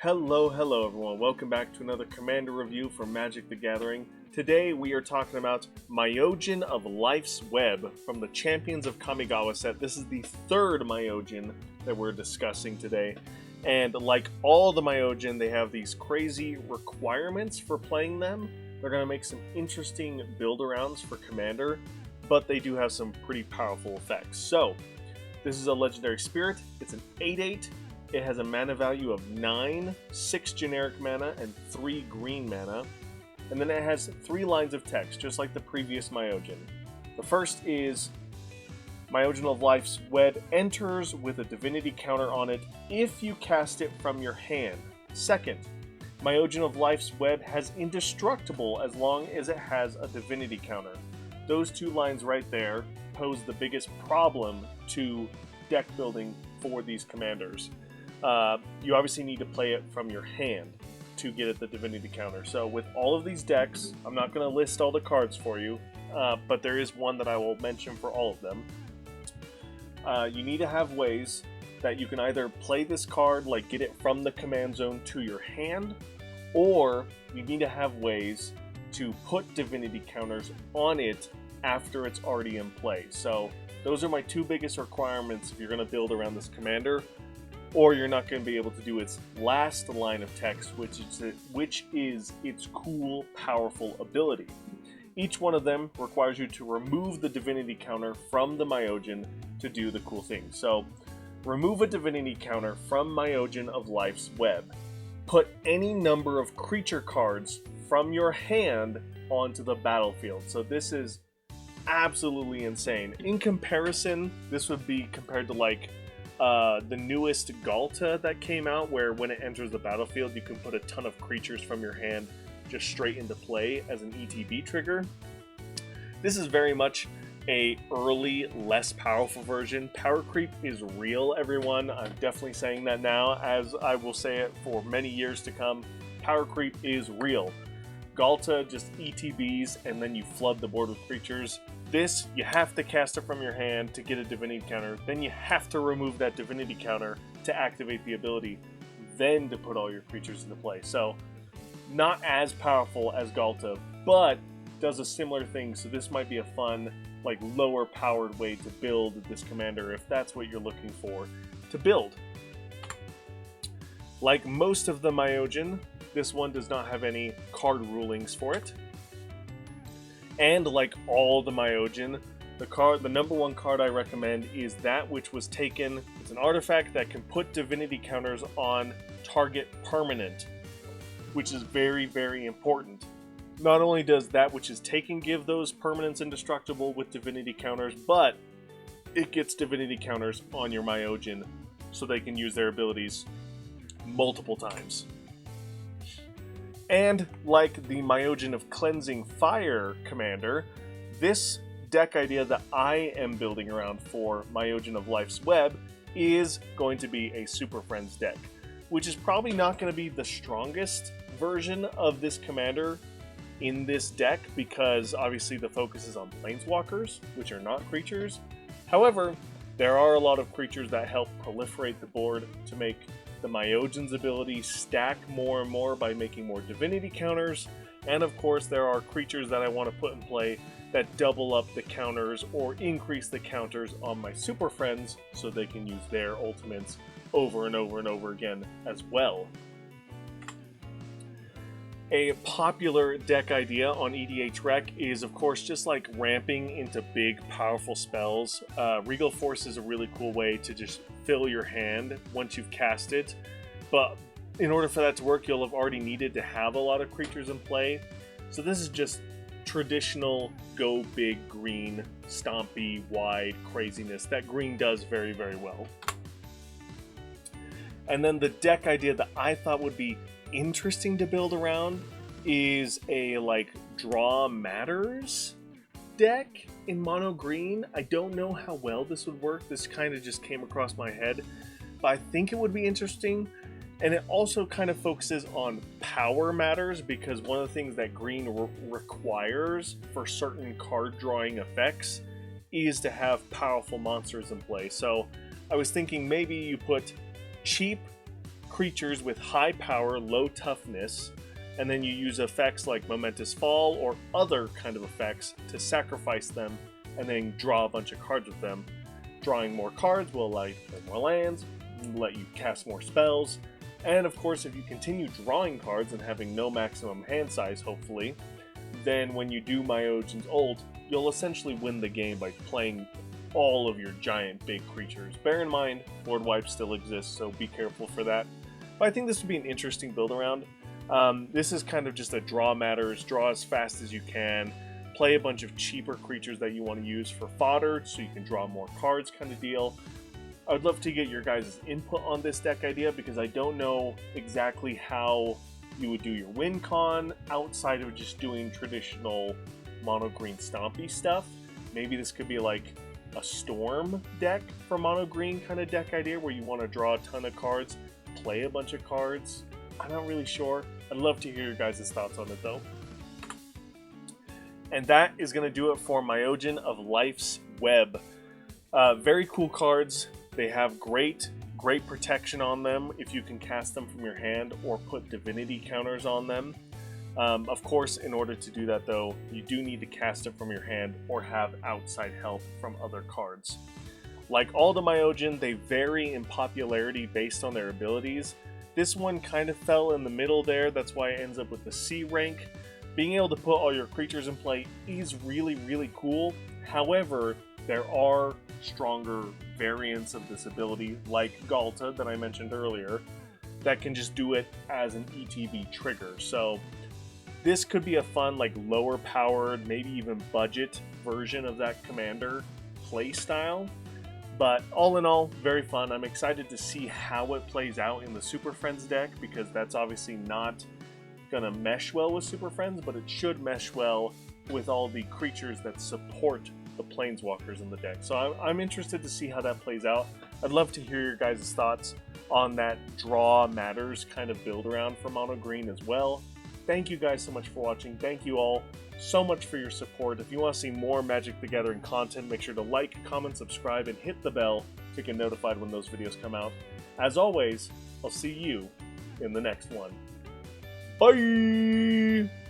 Hello everyone. Welcome back to another Commander review from Magic the Gathering. Today we are talking about Myojin of Life's Web from the Champions of Kamigawa set. This is the third Myojin that we're discussing today. And like all the Myojin, they have these crazy requirements for playing them. They're going to make some interesting build-arounds for Commander, but they do have some pretty powerful effects. So, this is a Legendary Spirit. It's an 8/8. It has a mana value of 9, 6 generic mana, and 3 green mana. And then it has 3 lines of text, just like the previous Myojin. The first is, Myojin of Life's Web enters with a divinity counter on it if you cast it from your hand. Second, Myojin of Life's Web has indestructible as long as it has a divinity counter. Those 2 lines right there pose the biggest problem to deck building for these commanders. You obviously need to play it from your hand to get at the divinity counter. So with all of these decks, I'm not going to list all the cards for you, but there is one that I will mention for all of them. You need to have ways that you can either play this card, like get it from the command zone to your hand, or you need to have ways to put divinity counters on it after it's already in play. So those are my 2 biggest requirements if you're going to build around this commander, or you're not going to be able to do its last line of text, which is its cool, powerful ability. Each one of them requires you to remove the divinity counter from the Myojin to do the cool thing. So, remove a divinity counter from Myojin of Life's Web. Put any number of creature cards from your hand onto the battlefield. So this is absolutely insane. In comparison, this would be compared to like the newest Galta that came out, where when it enters the battlefield, you can put a ton of creatures from your hand just straight into play as an ETB trigger. This is very much a early, less powerful version. Power creep is real, everyone. I'm definitely saying that now, as I will say it for many years to come. Power creep is real. Galta just ETBs and then you flood the board with creatures. This, you have to cast it from your hand to get a divinity counter, then you have to remove that divinity counter to activate the ability, then to put all your creatures into play. So, not as powerful as Galta, but does a similar thing, so this might be a fun, like, lower powered way to build this commander if that's what you're looking for to build. Like most of the Myojin, this one does not have any card rulings for it. And like all the Myojin, the number 1 card I recommend is that which was taken. It's an artifact that can put divinity counters on target permanent, which is very, very important. Not only does that which is taken give those permanents indestructible with divinity counters, but it gets divinity counters on your Myojin so they can use their abilities multiple times. And like the Myojin of Cleansing Fire commander, this deck idea that I am building around for Myojin of Life's Web is going to be a Super Friends deck, which is probably not going to be the strongest version of this commander in this deck, because obviously the focus is on planeswalkers, which are not creatures. However, there are a lot of creatures that help proliferate the board to make the Myojin's ability stack more and more by making more divinity counters, and of course there are creatures that I want to put in play that double up the counters or increase the counters on my Super Friends so they can use their ultimates over and over and over again as well. A popular deck idea on EDH Rec is, of course, just like ramping into big, powerful spells. Regal Force is a really cool way to just fill your hand once you've cast it. But in order for that to work, you'll have already needed to have a lot of creatures in play. So this is just traditional go big green, stompy, wide craziness that green does very, very well. And then the deck idea that I thought would be interesting to build around is a like draw matters deck in mono green. I don't know how well this would work. This kind of just came across my head, but I think it would be interesting. And it also kind of focuses on power matters, because one of the things that green requires for certain card drawing effects is to have powerful monsters in play. So I was thinking maybe you put cheap creatures with high power, low toughness, and then you use effects like Momentous Fall or other kind of effects to sacrifice them and then draw a bunch of cards with them. Drawing more cards will allow you to play more lands, let you cast more spells, and of course if you continue drawing cards and having no maximum hand size, hopefully, then when you do Myojin's ult, you'll essentially win the game by playing all of your giant big creatures. Bear in mind, Lord Wipe still exists, so be careful for that. But I think this would be an interesting build around. This is kind of just a draw matters, draw as fast as you can, play a bunch of cheaper creatures that you want to use for fodder so you can draw more cards kind of deal. I would love to get your guys' input on this deck idea because I don't know exactly how you would do your win con outside of just doing traditional mono green Stompy stuff. Maybe this could be like a Storm deck for mono green kind of deck idea where you want to draw a ton of cards, play a bunch of cards. I'm not really sure. I'd love to hear your guys' thoughts on it though. And that is going to do it for Myojin of Life's Web. Very cool cards. They have great protection on them if you can cast them from your hand or put divinity counters on them. Of course, in order to do that though, you do need to cast it from your hand or have outside help from other cards. Like all the Myojin, they vary in popularity based on their abilities. This one kind of fell in the middle there, that's why it ends up with the C rank. Being able to put all your creatures in play is really, really cool. However, there are stronger variants of this ability, like Galta that I mentioned earlier, that can just do it as an ETB trigger. So this could be a fun, like lower powered, maybe even budget version of that commander play style. But all in all, very fun. I'm excited to see how it plays out in the Super Friends deck because that's obviously not gonna mesh well with Super Friends, but it should mesh well with all the creatures that support the Planeswalkers in the deck. So I'm interested to see how that plays out. I'd love to hear your guys' thoughts on that draw matters kind of build around for mono green as well. Thank you guys so much for watching. Thank you all so much for your support. If you want to see more Magic the Gathering content, make sure to like, comment, subscribe, and hit the bell to get notified when those videos come out. As always, I'll see you in the next one. Bye!